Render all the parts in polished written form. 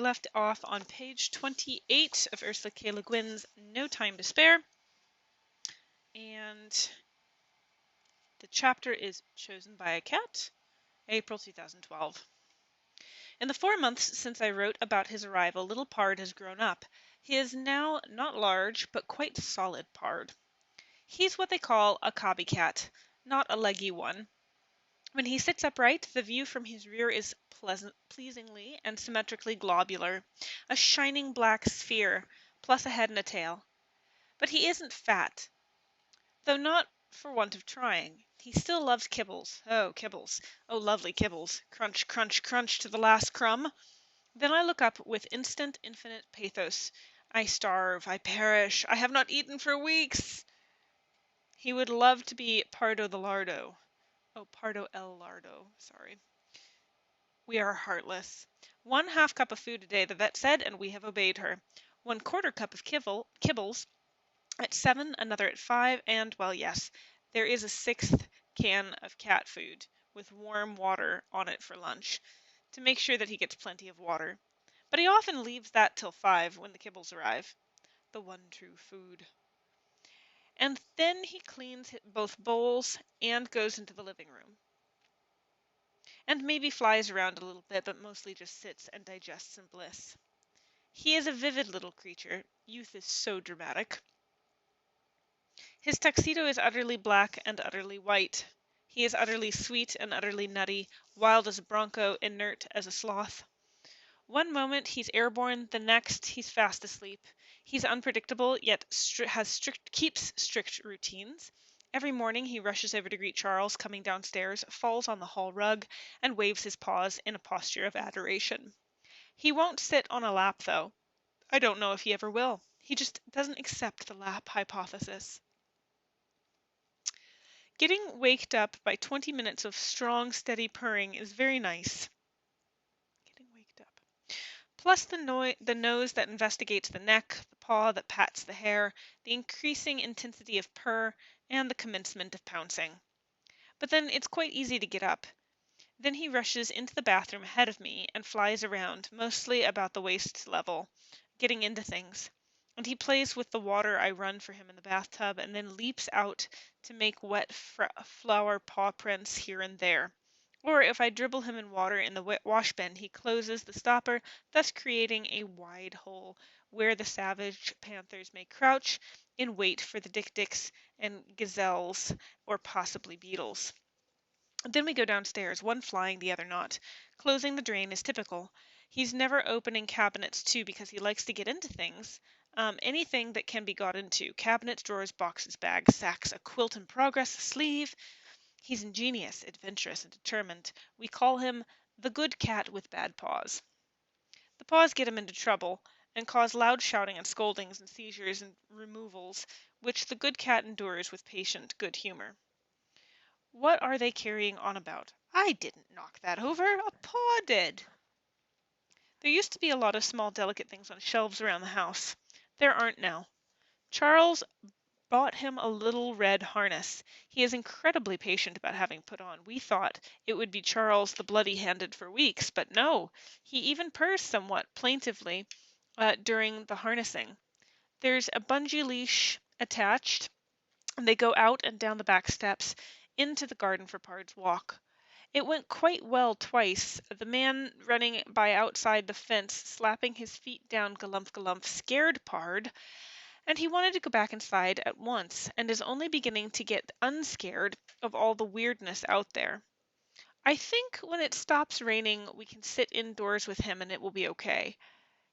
left off on page 28 of Ursula K. Le Guin's No Time to Spare, and the chapter is Chosen by a Cat, April 2012. In the 4 months since I wrote about his arrival, little Pard has grown up. He is now not large, but quite solid Pard. He's what they call a cobby cat, not a leggy one. When he sits upright, the view from his rear is pleasingly and symmetrically globular, a shining black sphere, plus a head and a tail. But he isn't fat, though not for want of trying. He still loves kibbles. Oh, kibbles. Oh, lovely kibbles. Crunch, crunch, crunch to the last crumb. Then I look up with instant, infinite pathos. I starve. I perish. I have not eaten for weeks. He would love to be Pardo the Lardo. Oh, Pardo el Lardo. Sorry. We are heartless. 1/2 cup of food a day, the vet said, and we have obeyed her. 1/4 cup of kibbles at 7, another at 5, and, well, yes, there is a 6th can of cat food with warm water on it for lunch, to make sure that he gets plenty of water. But he often leaves that till 5 when the kibbles arrive. The one true food. And then he cleans both bowls and goes into the living room. And maybe flies around a little bit, but mostly just sits and digests in bliss. He is a vivid little creature. Youth is so dramatic. His tuxedo is utterly black and utterly white. He is utterly sweet and utterly nutty, wild as a bronco, inert as a sloth. One moment he's airborne, the next he's fast asleep. He's unpredictable, yet keeps strict routines. Every morning he rushes over to greet Charles coming downstairs, falls on the hall rug, and waves his paws in a posture of adoration. He won't sit on a lap, though. I don't know if he ever will. He just doesn't accept the lap hypothesis. Getting waked up by 20 minutes of strong, steady purring is very nice. Getting waked up. Plus the nose that investigates the neck, the paw that pats the hair, the increasing intensity of purr, and the commencement of pouncing. But then it's quite easy to get up. Then he rushes into the bathroom ahead of me and flies around, mostly about the waist level, getting into things. And he plays with the water I run for him in the bathtub and then leaps out to make wet flower paw prints here and there. Or if I dribble him in water in the wash bin, he closes the stopper, thus creating a wide hole where the savage panthers may crouch in wait for the dik-diks and gazelles or possibly beetles. Then we go downstairs, one flying, the other not. Closing the drain is typical. He's never opening cabinets, too, because he likes to get into things. Anything that can be got into. Cabinets, drawers, boxes, bags, sacks, a quilt in progress, a sleeve. He's ingenious, adventurous, and determined. We call him the good cat with bad paws. The paws get him into trouble and cause loud shouting and scoldings and seizures and removals, which the good cat endures with patient good humor. What are they carrying on about? I didn't knock that over. A paw did. There used to be a lot of small, delicate things on shelves around the house. There aren't now. Charles bought him a little red harness. He is incredibly patient about having put on. We thought it would be Charles the bloody-handed for weeks, but no. He even purrs somewhat plaintively during the harnessing. There's a bungee leash attached, and they go out and down the back steps into the garden for Pard's walk. It went quite well twice, the man running by outside the fence, slapping his feet down galump, scared Pard, and he wanted to go back inside at once, and is only beginning to get unscared of all the weirdness out there. I think when it stops raining, we can sit indoors with him and it will be okay.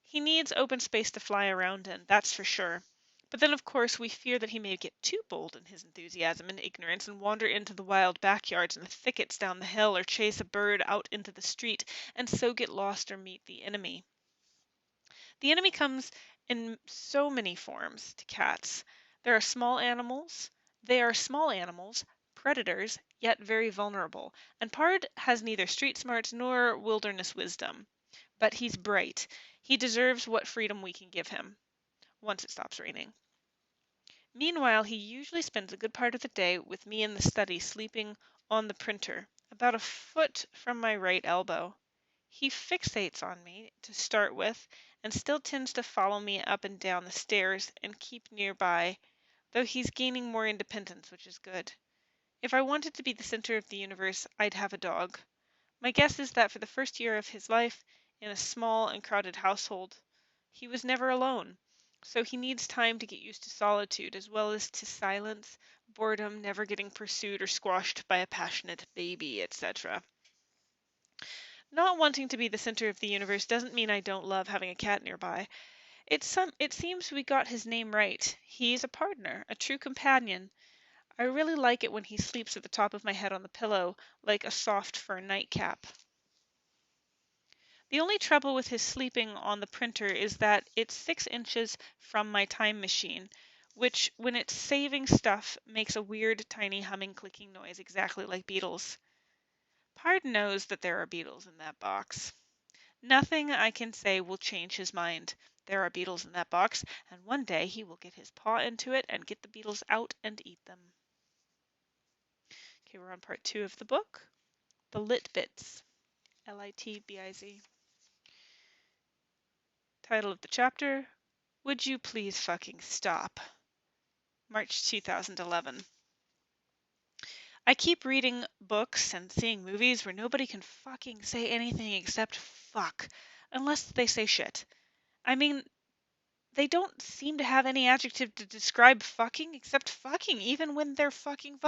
He needs open space to fly around in, that's for sure. But then, of course, we fear that he may get too bold in his enthusiasm and ignorance and wander into the wild backyards and the thickets down the hill or chase a bird out into the street and so get lost or meet the enemy. The enemy comes in so many forms to cats. They are small animals, predators, yet very vulnerable, and Pard has neither street smarts nor wilderness wisdom. But he's bright. He deserves what freedom we can give him, once it stops raining. Meanwhile, he usually spends a good part of the day with me in the study sleeping on the printer, about a foot from my right elbow. He fixates on me to start with and still tends to follow me up and down the stairs and keep nearby, though he's gaining more independence, which is good. If I wanted to be the center of the universe, I'd have a dog. My guess is that for the first year of his life, in a small and crowded household, he was never alone. So he needs time to get used to solitude as well as to silence, boredom, never getting pursued or squashed by a passionate baby, etc. Not wanting to be the center of the universe doesn't mean I don't love having a cat nearby. It seems we got his name right. He's a partner, a true companion. I really like it when he sleeps at the top of my head on the pillow, like a soft fur nightcap. The only trouble with his sleeping on the printer is that it's 6 inches from my time machine, which, when it's saving stuff, makes a weird, tiny humming, clicking noise exactly like beetles. Pard knows that there are beetles in that box. Nothing I can say will change his mind. There are beetles in that box, and one day he will get his paw into it and get the beetles out and eat them. Okay, we're on part 2 of the book. The Lit Bits. Litbiz. Title of the chapter, Would You Please Fucking Stop? March 2011. I keep reading books and seeing movies where nobody can fucking say anything except fuck, unless they say shit. I mean, they don't seem to have any adjective to describe fucking except fucking, even when they're fucking.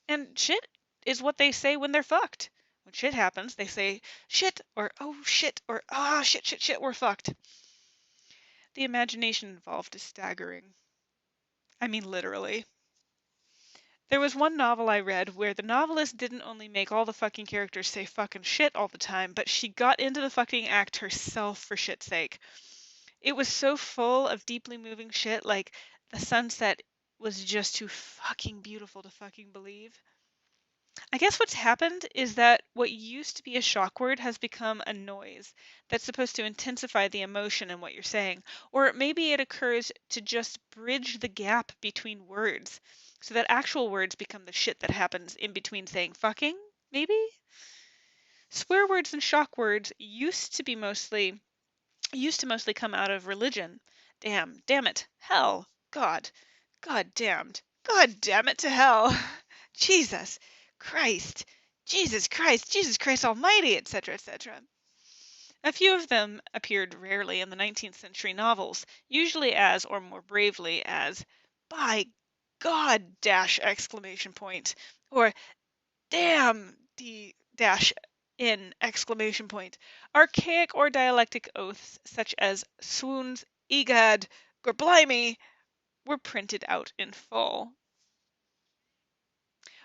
And shit is what they say when they're fucked. When shit happens, they say shit or oh shit or ah shit, we're fucked. The imagination involved is staggering. I mean, literally. There was one novel I read where the novelist didn't only make all the fucking characters say fucking shit all the time, but she got into the fucking act herself for shit's sake. It was so full of deeply moving shit, like the sunset was just too fucking beautiful to fucking believe. I guess what's happened is that what used to be a shock word has become a noise that's supposed to intensify the emotion in what you're saying. Or maybe it occurs to just bridge the gap between words so that actual words become the shit that happens in between saying fucking, maybe? Swear words and shock words used to mostly come out of religion. Damn it, hell, God damned, God damn it to hell, Jesus Christ, Jesus Christ Almighty, etc., etc. A few of them appeared rarely in the 19th century novels, usually as, or more bravely as, by God dash exclamation point, or damn d dash in exclamation point. Archaic or dialectic oaths such as swoons, egad, gorblimey were printed out in full.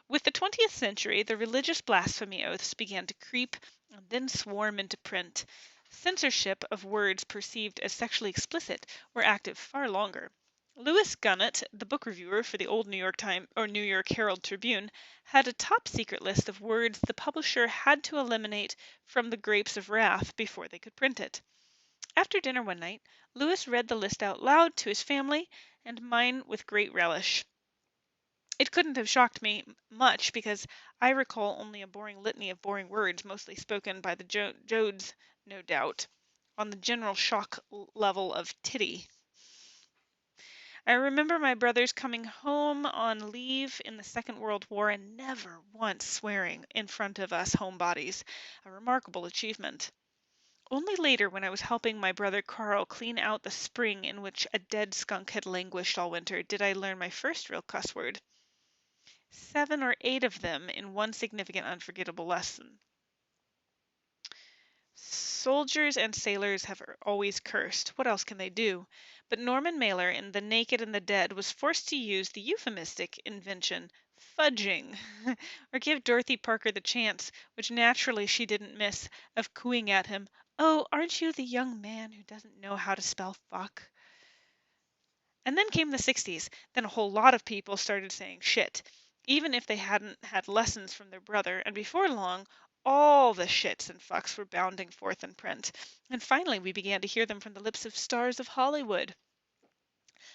With the 20th century, the religious blasphemy oaths began to creep and then swarm into print. Censorship of words perceived as sexually explicit were active far longer. Louis Gunnett, the book reviewer for the old New York Times or New York Herald Tribune, had a top secret list of words the publisher had to eliminate from the Grapes of Wrath before they could print it. After dinner one night, Louis read the list out loud to his family and mine with great relish. It couldn't have shocked me much because I recall only a boring litany of boring words, mostly spoken by the Jodes, no doubt, on the general shock level of titty. I remember my brothers coming home on leave in the Second World War and never once swearing in front of us homebodies, a remarkable achievement. Only later, when I was helping my brother Carl clean out the spring in which a dead skunk had languished all winter, did I learn my first real cuss word. 7 or 8 of them in one significant unforgettable lesson. Soldiers and sailors have always cursed. What else can they do? But Norman Mailer in The Naked and the Dead was forced to use the euphemistic invention, fudging, or give Dorothy Parker the chance, which naturally she didn't miss, of cooing at him, "Oh, aren't you the young man who doesn't know how to spell fuck?" And then came the 60s. Then a whole lot of people started saying shit, even if they hadn't had lessons from their brother, and before long, all the shits and fucks were bounding forth in print. And finally we began to hear them from the lips of stars of Hollywood.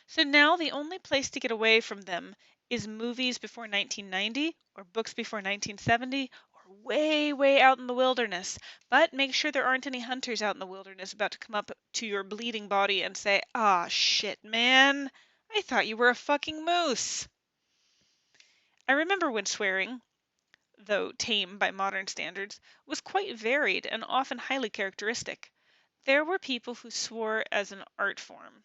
So now the only place to get away from them is movies before 1990, or books before 1970, or way, way out in the wilderness. But make sure there aren't any hunters out in the wilderness about to come up to your bleeding body and say, "Ah, shit, man. I thought you were a fucking moose." I remember when swearing, though tame by modern standards, was quite varied and often highly characteristic. There were people who swore as an art form,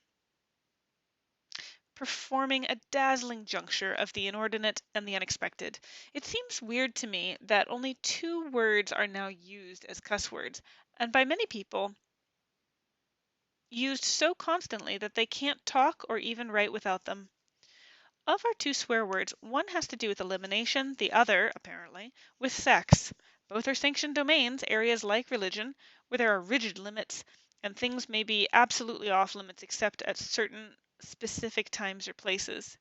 performing a dazzling juncture of the inordinate and the unexpected. It seems weird to me that only 2 words are now used as cuss words, and by many people used so constantly that they can't talk or even write without them. Of our 2 swear words, one has to do with elimination, the other, apparently, with sex. Both are sanctioned domains, areas like religion, where there are rigid limits, and things may be absolutely off limits except at certain specific times or places.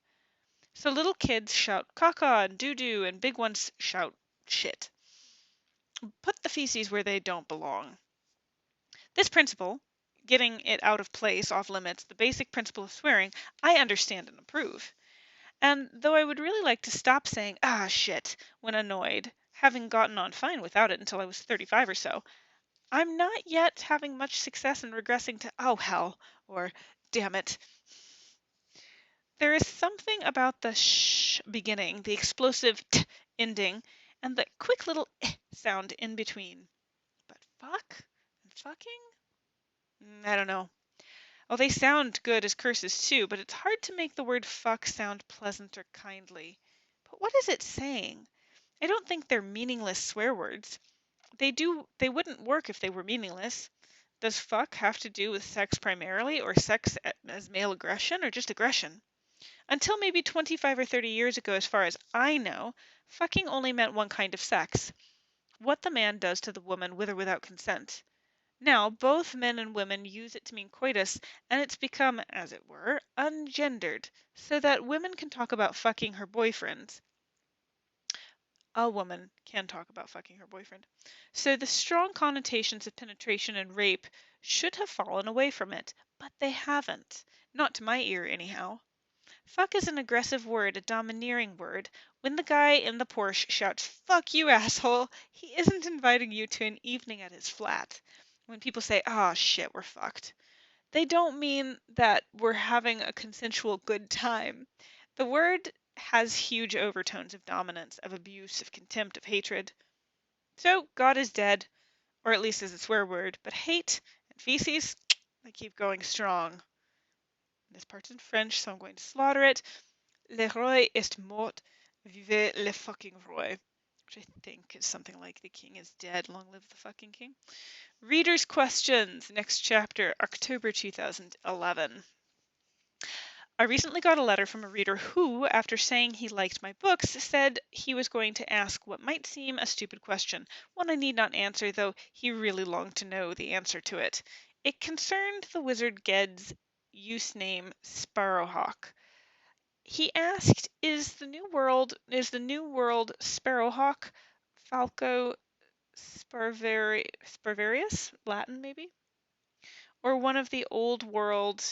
So little kids shout caca and doo-doo, and big ones shout shit. Put the feces where they don't belong. This principle, getting it out of place, off limits, the basic principle of swearing, I understand and approve. And though I would really like to stop saying, "ah, shit," when annoyed, having gotten on fine without it until I was 35 or so, I'm not yet having much success in regressing to, "oh, hell," or "damn it." There is something about the sh beginning, the explosive t ending, and the quick little sound in between. But fuck and fucking? I don't know. Oh, they sound good as curses too, but it's hard to make the word fuck sound pleasant or kindly. But what is it saying? I don't think they're meaningless swear words. They wouldn't work if they were meaningless. Does fuck have to do with sex primarily, or sex as male aggression, or just aggression? Until maybe 25 or 30 years ago, as far as I know, fucking only meant one kind of sex, what the man does to the woman with or without consent. Now, both men and women use it to mean coitus, and it's become, as it were, ungendered, so that women can talk about fucking her boyfriends. A woman can talk about fucking her boyfriend. So the strong connotations of penetration and rape should have fallen away from it, but they haven't. Not to my ear, anyhow. Fuck is an aggressive word, a domineering word. When the guy in the Porsche shouts, "fuck you, asshole," he isn't inviting you to an evening at his flat. When people say, "oh shit, we're fucked," they don't mean that we're having a consensual good time. The word has huge overtones of dominance, of abuse, of contempt, of hatred. So God is dead, or at least as a swear word, but hate and feces, they keep going strong. This part's in French, so I'm going to slaughter it. Le roi est mort, vive le fucking roi. Which I think is something like the king is dead, long live the fucking king. Readers' questions, next chapter, October 2011. I recently got a letter from a reader who, after saying he liked my books, said he was going to ask what might seem a stupid question, one I need not answer, though he really longed to know the answer to it. It concerned the wizard Ged's use name Sparrowhawk. He asked, is the New World Sparrowhawk Falco sparverius, Latin maybe? Or one of the Old World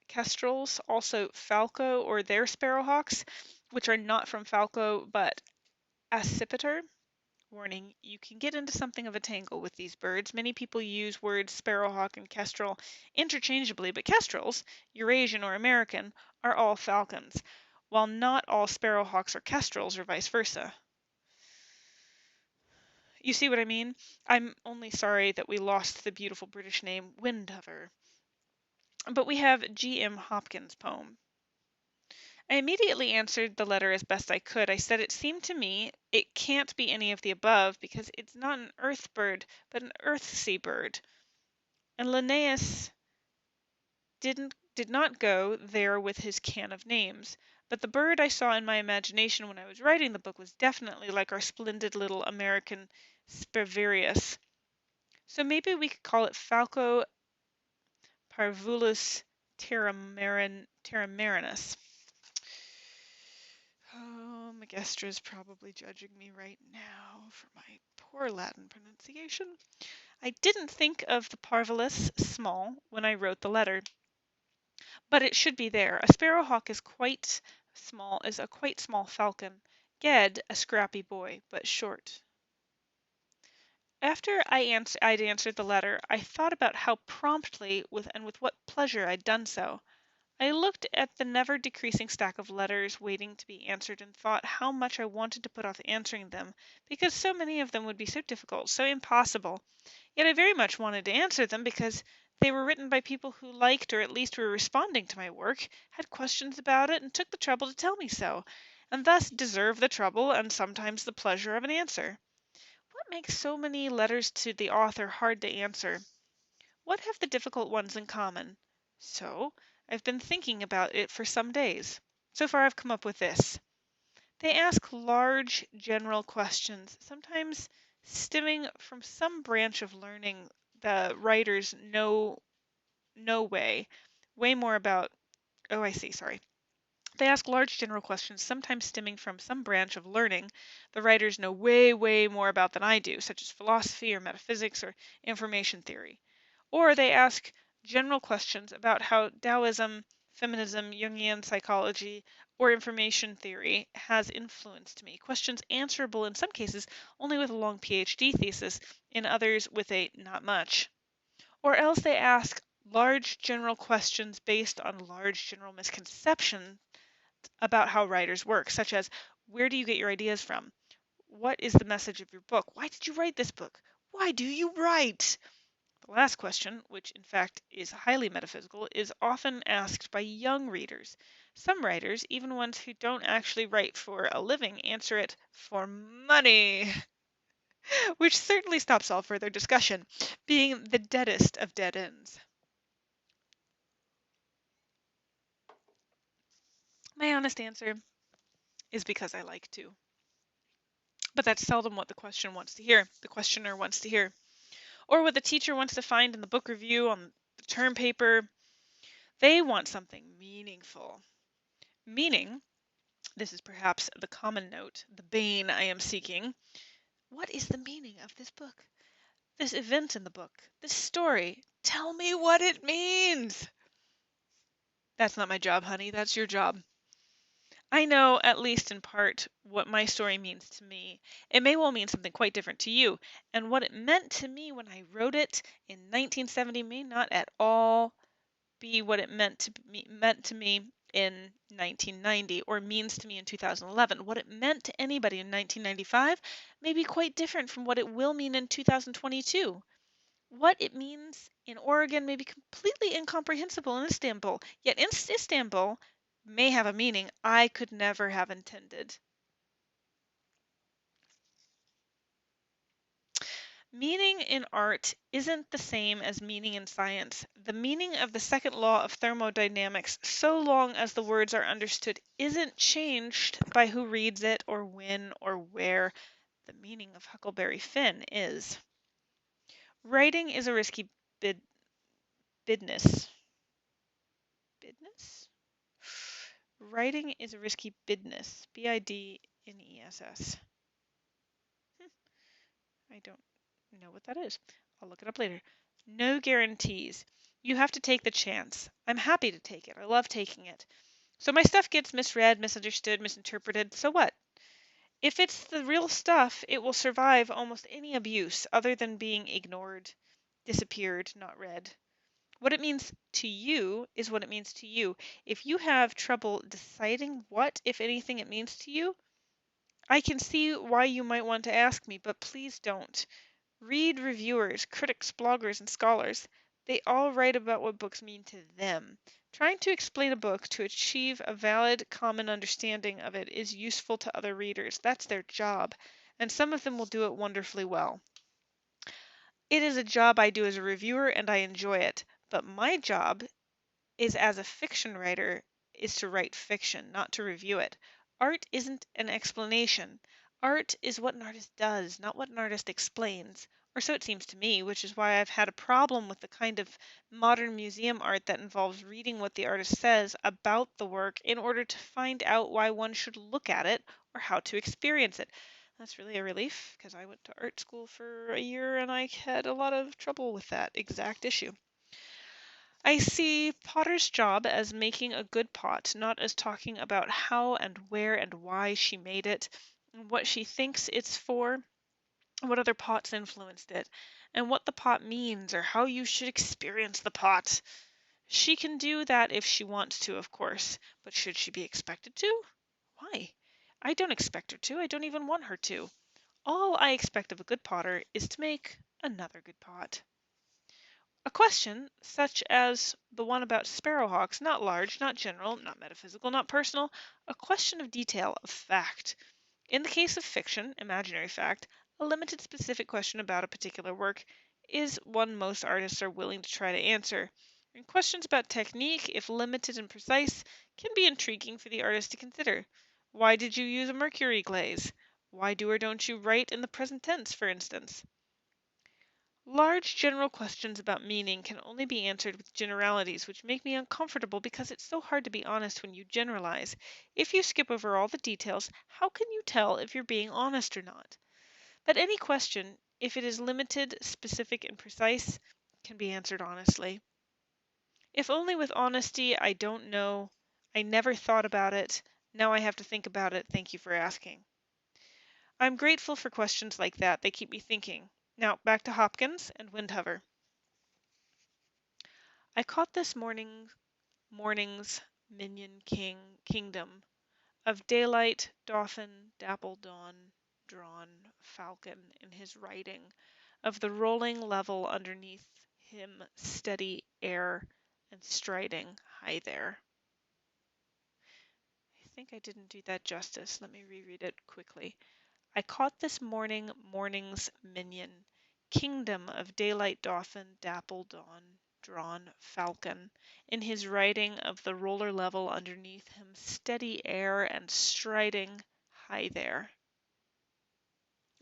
kestrels, also falco or their sparrowhawks, which are not from falco but accipiter? Warning, you can get into something of a tangle with these birds. Many people use words sparrowhawk and kestrel interchangeably, but kestrels, Eurasian or American, are all falcons, while not all sparrowhawks are kestrels or vice versa. You see what I mean? I'm only sorry that we lost the beautiful British name Windover. But we have G.M. Hopkins' poem. I immediately answered the letter as best I could. I said it seemed to me it can't be any of the above because it's not an earth bird, but an earthsea bird. And Linnaeus did not go there with his can of names. But the bird I saw in my imagination when I was writing the book was definitely like our splendid little American Sparverius. So maybe we could call it Falco parvulus terramarinus. Oh, Magestra's probably judging me right now for my poor Latin pronunciation. I didn't think of the parvulus small when I wrote the letter, but it should be there. A sparrowhawk is a quite small falcon. Ged, a scrappy boy, but short. After I'd answered the letter, I thought about how promptly and with what pleasure I'd done so. I looked at the never decreasing stack of letters waiting to be answered and thought how much I wanted to put off answering them, because so many of them would be so difficult, so impossible. Yet I very much wanted to answer them because they were written by people who liked or at least were responding to my work, had questions about it, and took the trouble to tell me so, and thus deserve the trouble and sometimes the pleasure of an answer. What makes so many letters to the author hard to answer? What have the difficult ones in common? So, I've been thinking about it for some days. So far, I've come up with this. They ask large, general questions, sometimes stemming from some branch of learning the writers know no way more about. Oh, I see, sorry. They ask large general questions, sometimes stemming from some branch of learning the writers know way more about than I do, such as philosophy or metaphysics or information theory. Or they ask general questions about how Taoism, feminism, Jungian psychology, or information theory has influenced me. Questions answerable in some cases only with a long PhD thesis, in others with a not much. Or else they ask large general questions based on large general misconceptions about how writers work, such as where do you get your ideas from? What is the message of your book? Why did you write this book? Why do you write? The last question, which in fact is highly metaphysical, is often asked by young readers. Some writers, even ones who don't actually write for a living, answer it for money, which certainly stops all further discussion, being the deadest of dead ends. My honest answer is because I like to. But that's seldom what the questioner wants to hear, or what the teacher wants to find in the book review on the term paper. They want something meaningful. Meaning, this is perhaps the common note, the bane I am seeking. What is the meaning of this book? This event in the book? This story? Tell me what it means! That's not my job, honey. That's your job. I know, at least in part, what my story means to me. It may well mean something quite different to you, and what it meant to me when I wrote it in 1970 may not at all be what it meant to me in 1990 or means to me in 2011. What it meant to anybody in 1995 may be quite different from what it will mean in 2022. What it means in Oregon may be completely incomprehensible in Istanbul, yet in Istanbul may have a meaning I could never have intended. Meaning in art isn't the same as meaning in science. The meaning of the second law of thermodynamics, so long as the words are understood, isn't changed by who reads it or when or where. The meaning of Huckleberry Finn is. Writing is a risky bidness. Bidness? Writing is a risky bidness. Bidness. I don't know what that is. I'll look it up later. No guarantees. You have to take the chance. I'm happy to take it. I love taking it. So my stuff gets misread, misunderstood, misinterpreted. So what? If it's the real stuff, it will survive almost any abuse other than being ignored, disappeared, not read. What it means to you is what it means to you. If you have trouble deciding what, if anything, it means to you, I can see why you might want to ask me, but please don't. Read reviewers, critics, bloggers, and scholars. They all write about what books mean to them. Trying to explain a book to achieve a valid common understanding of it is useful to other readers. That's their job, and some of them will do it wonderfully well. It is a job I do as a reviewer, and I enjoy it. But my job is as a fiction writer is to write fiction, not to review it. Art isn't an explanation. Art is what an artist does, not what an artist explains. Or so it seems to me, which is why I've had a problem with the kind of modern museum art that involves reading what the artist says about the work in order to find out why one should look at it or how to experience it. That's really a relief because I went to art school for a year and I had a lot of trouble with that exact issue. I see Potter's job as making a good pot, not as talking about how and where and why she made it, and what she thinks it's for. what other pots influenced it, and what the pot means or how you should experience the pot. She can do that if she wants to, of course, but should she be expected to? Why? I don't expect her to. I don't even want her to. All I expect of a good potter is to make another good pot. A question, such as the one about sparrowhawks, not large, not general, not metaphysical, not personal, a question of detail, of fact. In the case of fiction, imaginary fact, a limited specific question about a particular work is one most artists are willing to try to answer. And questions about technique, if limited and precise, can be intriguing for the artist to consider. Why did you use a mercury glaze? Why do or don't you write in the present tense, for instance? Large general questions about meaning can only be answered with generalities, which make me uncomfortable because it's so hard to be honest when you generalize. If you skip over all the details, how can you tell if you're being honest or not? But any question, if it is limited, specific, and precise, can be answered honestly. If only with honesty, I don't know, I never thought about it, now I have to think about it, thank you for asking. I'm grateful for questions like that, they keep me thinking. Now, back to Hopkins and Windhover. I caught this morning's minion kingdom of daylight, dauphin, dapple dawn, drawn, falcon in his riding, of the rolling level underneath him steady air and striding high there. I think I didn't do that justice. Let me reread it quickly. I caught this morning's minion, kingdom of daylight dauphin, dapple dawn, drawn falcon, in his riding of the roller level underneath him, steady air and striding high there.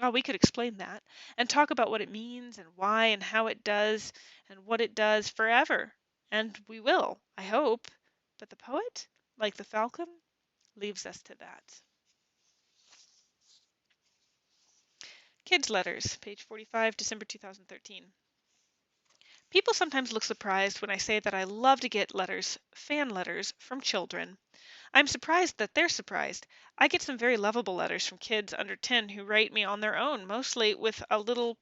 Oh, we could explain that and talk about what it means and why and how it does and what it does forever. And we will, I hope. But the poet, like the falcon, leaves us to that. Kids' Letters, page 45, December 2013. People sometimes look surprised when I say that I love to get letters, fan letters, from children. I'm surprised that they're surprised. I get some very lovable letters from kids under 10 who write me on their own, mostly with a little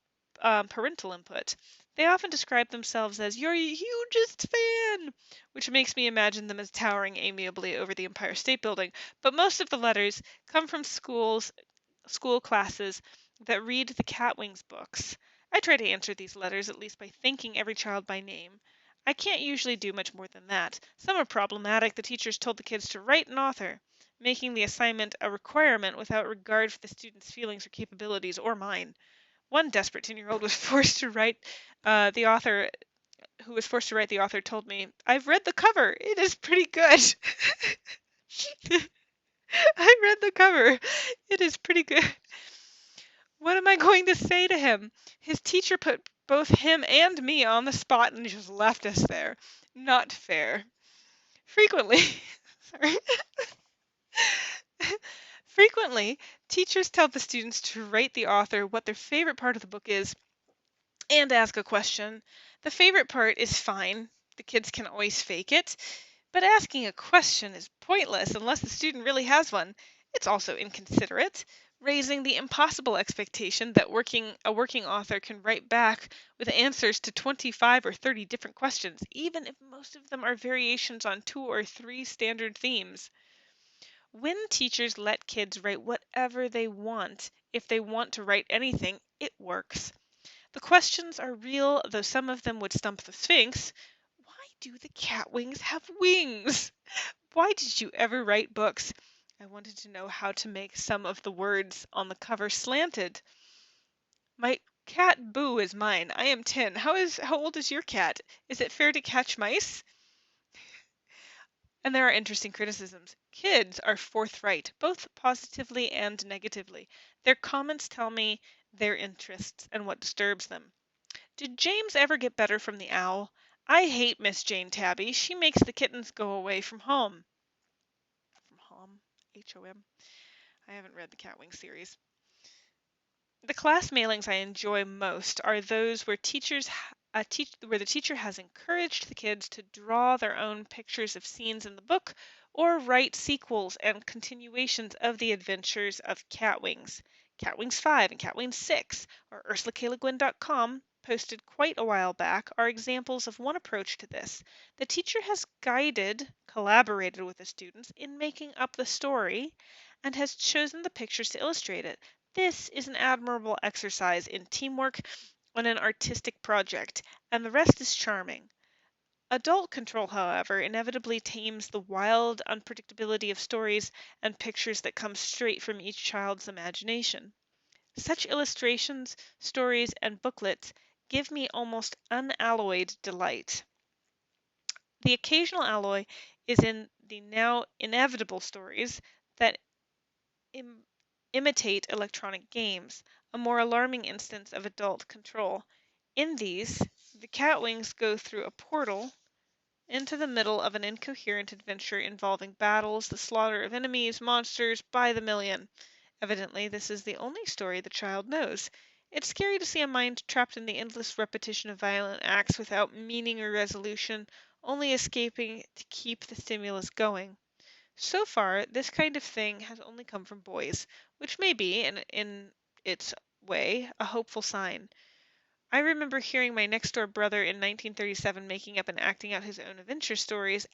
parental input. They often describe themselves as your hugest fan, which makes me imagine them as towering amiably over the Empire State Building. But most of the letters come from school classes that read the Catwings books. I try to answer these letters at least by thanking every child by name. I can't usually do much more than that. Some are problematic. The teachers told the kids to write an author, making the assignment a requirement without regard for the student's feelings or capabilities or mine. One desperate 10-year-old was forced to write the author who was forced to write the author told me, "I've read the cover. It is pretty good." I read the cover. It is pretty good. What am I going to say to him? His teacher put both him and me on the spot and just left us there. Not fair. Frequently, sorry. Frequently, teachers tell the students to rate the author what their favorite part of the book is and ask a question. The favorite part is fine. The kids can always fake it. But asking a question is pointless unless the student really has one. It's also inconsiderate, raising the impossible expectation that a working author can write back with answers to 25 or 30 different questions, even if most of them are variations on 2 or 3 standard themes. When teachers let kids write whatever they want, if they want to write anything, it works. The questions are real, though some of them would stump the Sphinx. Why do the catwings have wings? Why did you ever write books? I wanted to know how to make some of the words on the cover slanted. My cat Boo is mine. I am 10. How old is your cat? Is it fair to catch mice? And there are interesting criticisms. Kids are forthright, both positively and negatively. Their comments tell me their interests and what disturbs them. Did James ever get better from the owl? I hate Miss Jane Tabby. She makes the kittens go away from home. From home? H-O-M. I haven't read the Catwing series. The class mailings I enjoy most are those where where the teacher has encouraged the kids to draw their own pictures of scenes in the book or write sequels and continuations of the adventures of Catwings. Catwings 5 and Catwings 6, or UrsulaKLeGuin.com, posted quite a while back, are examples of one approach to this. The teacher has collaborated with the students in making up the story, and has chosen the pictures to illustrate it. This is an admirable exercise in teamwork on an artistic project, and the rest is charming. Adult control, however, inevitably tames the wild unpredictability of stories and pictures that come straight from each child's imagination. Such illustrations, stories, and booklets give me almost unalloyed delight. The occasional alloy is in the now inevitable stories that imitate electronic games, a more alarming instance of adult control. In these, the Catwings go through a portal into the middle of an incoherent adventure involving battles, the slaughter of enemies, monsters by the million. Evidently, this is the only story the child knows. It's scary to see a mind trapped in the endless repetition of violent acts without meaning or resolution, only escaping to keep the stimulus going. So far, this kind of thing has only come from boys, which may be, in its way, a hopeful sign. I remember hearing my next-door brother in 1937 making up and acting out his own adventure stories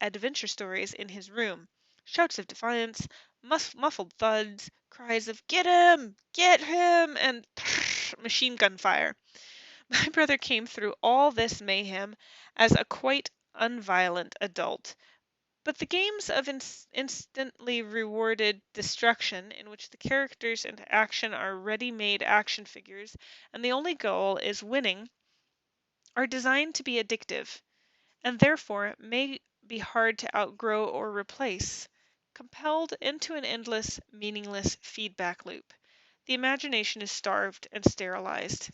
in his room. Shouts of defiance, muffled thuds, cries of get him, and machine gun fire. My brother came through all this mayhem as a quite unviolent adult. But the games of instantly rewarded destruction, in which the characters and action are ready-made action figures, and the only goal is winning, are designed to be addictive, and therefore may be hard to outgrow or replace, compelled into an endless, meaningless feedback loop. The imagination is starved and sterilized.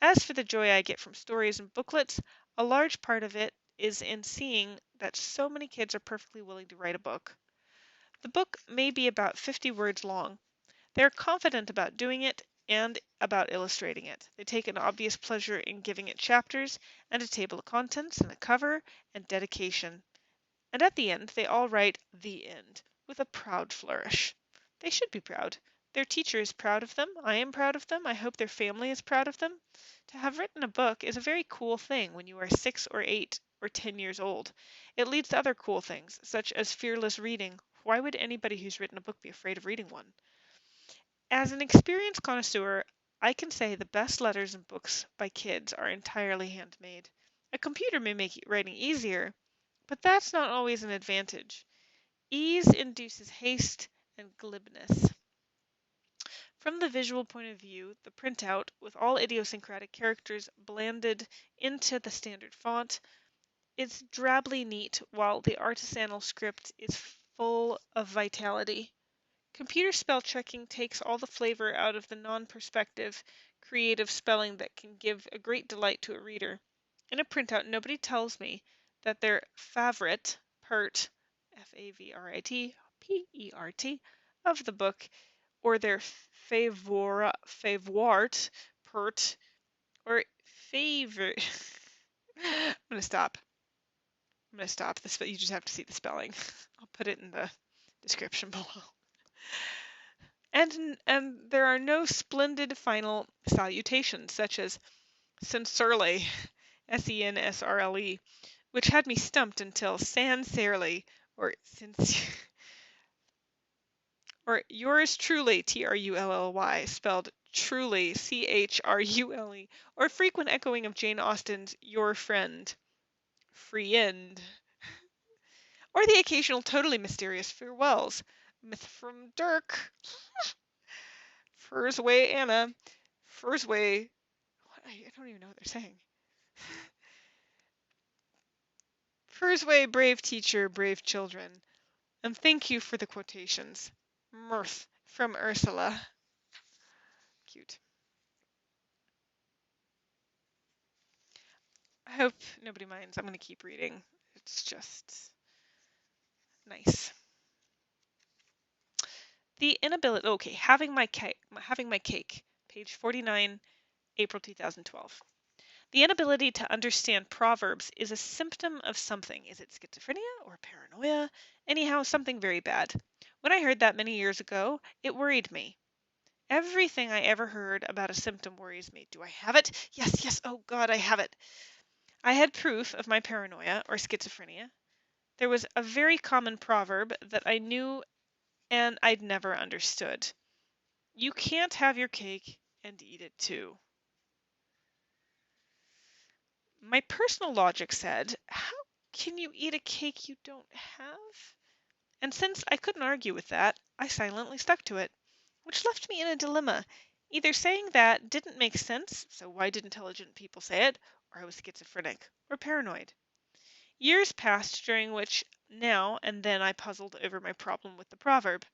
As for the joy I get from stories and booklets, a large part of it is in seeing that so many kids are perfectly willing to write a book. The book may be about 50 words long. They are confident about doing it and about illustrating it. They take an obvious pleasure in giving it chapters and a table of contents and a cover and dedication. And at the end, they all write "The End" with a proud flourish. They should be proud. Their teacher is proud of them. I am proud of them. I hope their family is proud of them. To have written a book is a very cool thing when you are 6 or 8 or 10 years old. It leads to other cool things, such as fearless reading. Why would anybody who's written a book be afraid of reading one? As an experienced connoisseur, I can say the best letters and books by kids are entirely handmade. A computer may make writing easier, but that's not always an advantage. Ease induces haste and glibness. From the visual point of view, the printout, with all idiosyncratic characters blended into the standard font, is drably neat, while the artisanal script is full of vitality. Computer spell checking takes all the flavor out of the non-perspective, creative spelling that can give a great delight to a reader. In a printout, nobody tells me that their favorite pert, Favrit, of the book, or their favorite pert, or favorite. I'm gonna stop. I'm gonna stop this, but you just have to see the spelling. I'll put it in the description below. And there are no splendid final salutations such as sincerely, Sensrle, which had me stumped until sancerely, or sincere, or yours truly, Trully, spelled truly, Chrule, or frequent echoing of Jane Austen's your friend, friend, or the occasional totally mysterious farewells. Myth from Dirk, Furs way Anna, Furs way. I don't even know what they're saying. Furs way, brave teacher, brave children. And thank you for the quotations. Mirth from Ursula. Cute. I hope nobody minds. I'm going to keep reading. It's just nice. The inability. Okay, having my cake. Page 49, April 2012. The inability to understand proverbs is a symptom of something. Is it schizophrenia or paranoia? Anyhow, something very bad. When I heard that many years ago, it worried me. Everything I ever heard about a symptom worries me. Do I have it? Yes, yes, oh God, I have it. I had proof of my paranoia or schizophrenia. There was a very common proverb that I knew and I'd never understood. You can't have your cake and eat it too. My personal logic said, how can you eat a cake you don't have? And since I couldn't argue with that, I silently stuck to it, which left me in a dilemma. Either saying that didn't make sense, so why did intelligent people say it, or I was schizophrenic or paranoid. Years passed during which now and then I puzzled over my problem with the proverb.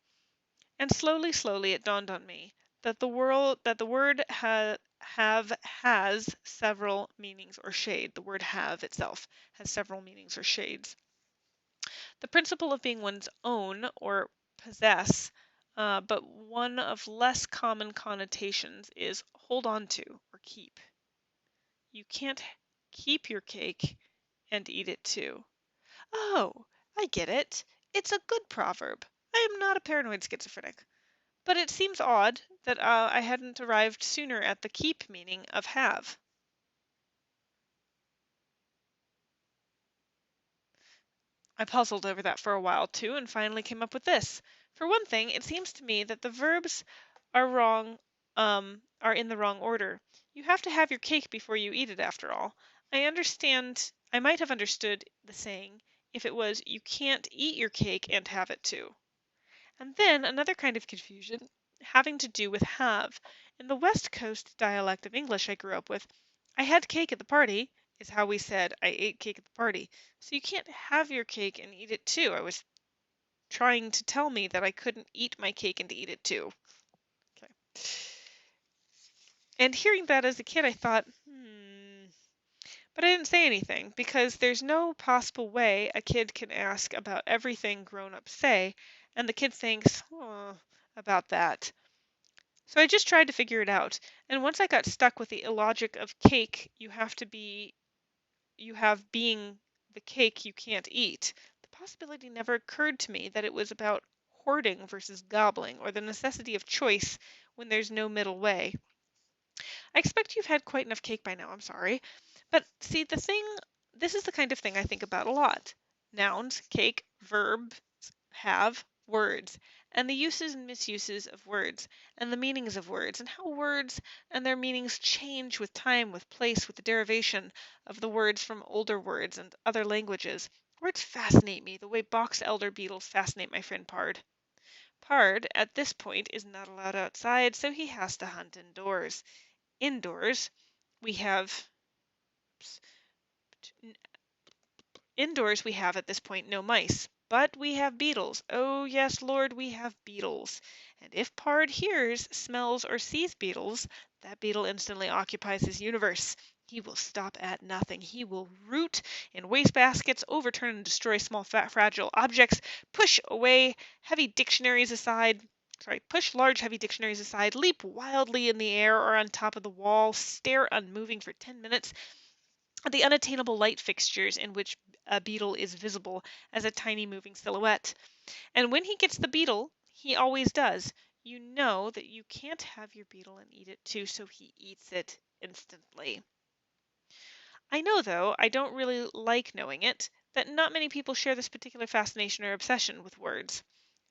And slowly it dawned on me that the word have has several meanings or shade. The word have itself has several meanings or shades. The principle of being one's own or possess, but one of less common connotations is hold on to or keep. You can't keep your cake and eat it too. Oh, I get it. It's a good proverb. I am not a paranoid schizophrenic. But it seems odd that I hadn't arrived sooner at the keep meaning of have. I puzzled over that for a while too, and finally came up with this. For one thing, it seems to me that the verbs are wrong, are in the wrong order. You have to have your cake before you eat it, after all. I might have understood the saying if it was you can't eat your cake and have it too. And then another kind of confusion having to do with have. In the West Coast dialect of English I grew up with, I had cake at the party is how we said I ate cake at the party. So you can't have your cake and eat it too. I was trying to tell me that I couldn't eat my cake and eat it too. Okay. And hearing that as a kid, I thought, but I didn't say anything because there's no possible way a kid can ask about everything grown-ups say, and the kid thinks, oh, about that. So I just tried to figure it out. And once I got stuck with the illogic of cake, you have being the cake you can't eat, the possibility never occurred to me that it was about hoarding versus gobbling, or the necessity of choice when there's no middle way. I expect you've had quite enough cake by now, I'm sorry. But see, this is the kind of thing I think about a lot. Nouns, cake, verbs, have, words, and the uses and misuses of words, and the meanings of words, and how words and their meanings change with time, with place, with the derivation of the words from older words and other languages. Words fascinate me the way box elder beetles fascinate my friend Pard. Pard, at this point, is not allowed outside, so he has to hunt indoors. Indoors, we have Indoors we have at this point no mice, but we have beetles. Oh, yes, Lord, we have beetles. And if Pard hears, smells, or sees beetles, that beetle instantly occupies his universe. He will stop at nothing. He will root in wastebaskets, overturn and destroy small, fragile objects, push large, heavy dictionaries aside, leap wildly in the air or on top of the wall, stare unmoving for 10 minutes at the unattainable light fixtures in which a beetle is visible as a tiny moving silhouette. And when he gets the beetle, he always does. You know that you can't have your beetle and eat it too, so he eats it instantly. I know, though, I don't really like knowing it, that not many people share this particular fascination or obsession with words.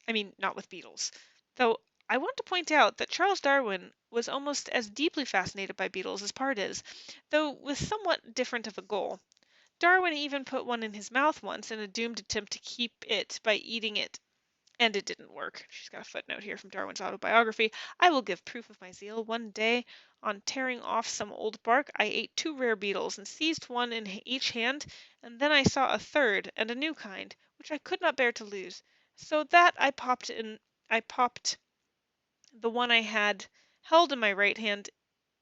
I mean, not with beetles. Though I want to point out that Charles Darwin was almost as deeply fascinated by beetles as Pard is, though with somewhat different of a goal. Darwin even put one in his mouth once in a doomed attempt to keep it by eating it, and it didn't work. She's got a footnote here from Darwin's autobiography. I will give proof of my zeal. One day, on tearing off some old bark, I ate 2 rare beetles and seized one in each hand, and then I saw a third and a new kind, which I could not bear to lose. So that I popped the one I had held in my right hand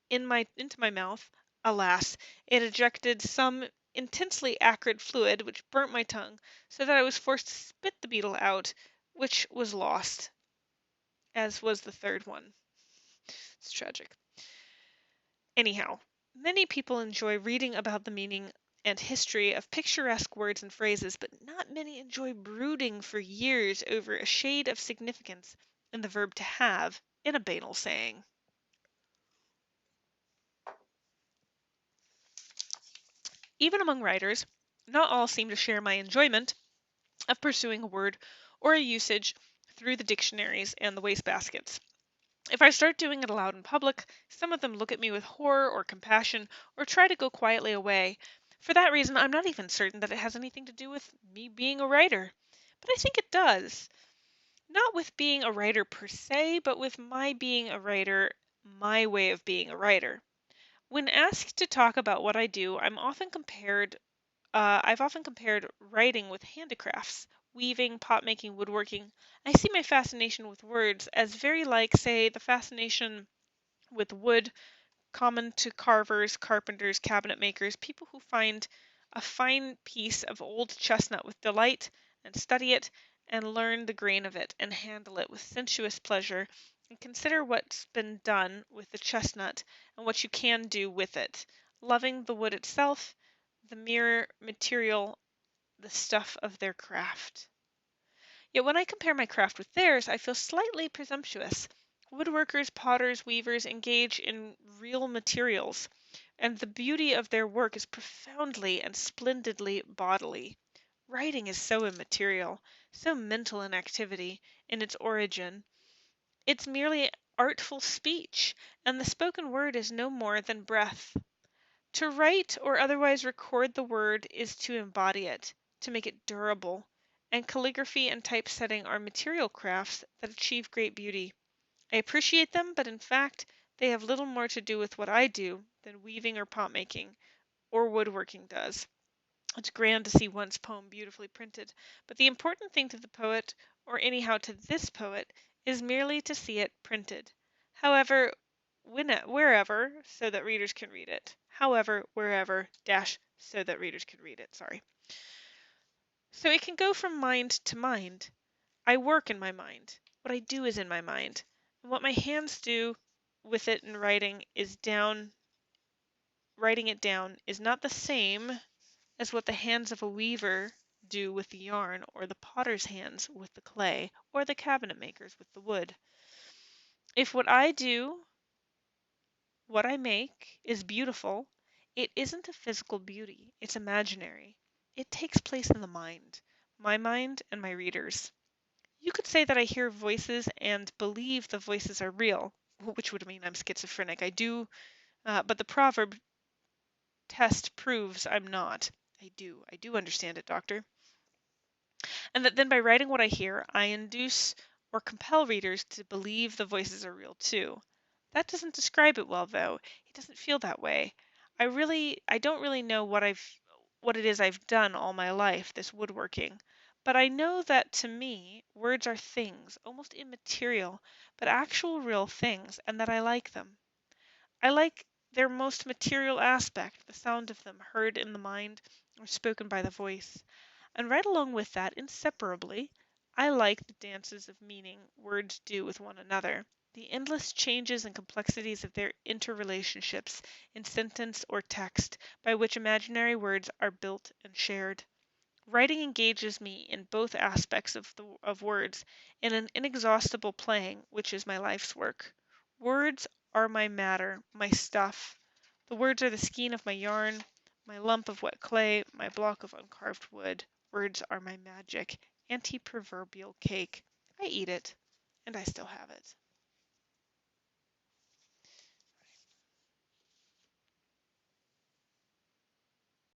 into my mouth. Alas, it ejected some intensely acrid fluid which burnt my tongue, so that I was forced to spit the beetle out, which was lost, as was the third one. It's tragic. Anyhow, many people enjoy reading about the meaning and history of picturesque words and phrases, but not many enjoy brooding for years over a shade of significance in the verb to have in a banal saying. Even among writers, not all seem to share my enjoyment of pursuing a word or a usage through the dictionaries and the wastebaskets. If I start doing it aloud in public, some of them look at me with horror or compassion or try to go quietly away. For that reason, I'm not even certain that it has anything to do with me being a writer. But I think it does. Not with being a writer per se, but with my being a writer, my way of being a writer. When asked to talk about what I do, I've often compared writing with handicrafts, weaving, pot making, woodworking. I see my fascination with words as very like, say, the fascination with wood common to carvers, carpenters, cabinet makers, people who find a fine piece of old chestnut with delight and study it and learn the grain of it and handle it with sensuous pleasure and consider what's been done with the chestnut and what you can do with it, loving the wood itself, the mere material, the stuff of their craft. Yet when I compare my craft with theirs, I feel slightly presumptuous. Woodworkers, potters, weavers engage in real materials, and the beauty of their work is profoundly and splendidly bodily. Writing is so immaterial, so mental in activity, in its origin. It's merely artful speech, and the spoken word is no more than breath. To write or otherwise record the word is to embody it, to make it durable, and calligraphy and typesetting are material crafts that achieve great beauty. I appreciate them, but in fact, they have little more to do with what I do than weaving or pot making or woodworking does. It's grand to see one's poem beautifully printed, but the important thing to the poet, or anyhow to this poet, is merely to see it printed. However, wherever, so that readers can read it. However, wherever, dash, so that readers can read it, sorry. So it can go from mind to mind. I work in my mind. What I do is in my mind. And what my hands do with it in writing it down is not the same as what the hands of a weaver do with the yarn, or the potter's hands with the clay, or the cabinet maker's with the wood. If what I do, what I make, is beautiful, it isn't a physical beauty, it's imaginary. It takes place in the mind, my mind and my reader's. You could say that I hear voices and believe the voices are real, which would mean I'm schizophrenic. I do, but the proverb test proves I'm not. I do understand it, doctor. And that then by writing what I hear, I induce or compel readers to believe the voices are real too. That doesn't describe it well, though. It doesn't feel that way. I don't really know what it is I've done all my life, this woodworking. But I know that to me, words are things, almost immaterial, but actual real things, and that I like them. I like their most material aspect, the sound of them heard in the mind or spoken by the voice. And right along with that, inseparably, I like the dances of meaning words do with one another, the endless changes and complexities of their interrelationships in sentence or text by which imaginary words are built and shared. Writing engages me in both aspects of words in an inexhaustible playing which is my life's work. Words are my matter, my stuff. The words are the skein of my yarn, my lump of wet clay, my block of uncarved wood. Words are my magic, anti-proverbial cake. I eat it, and I still have it.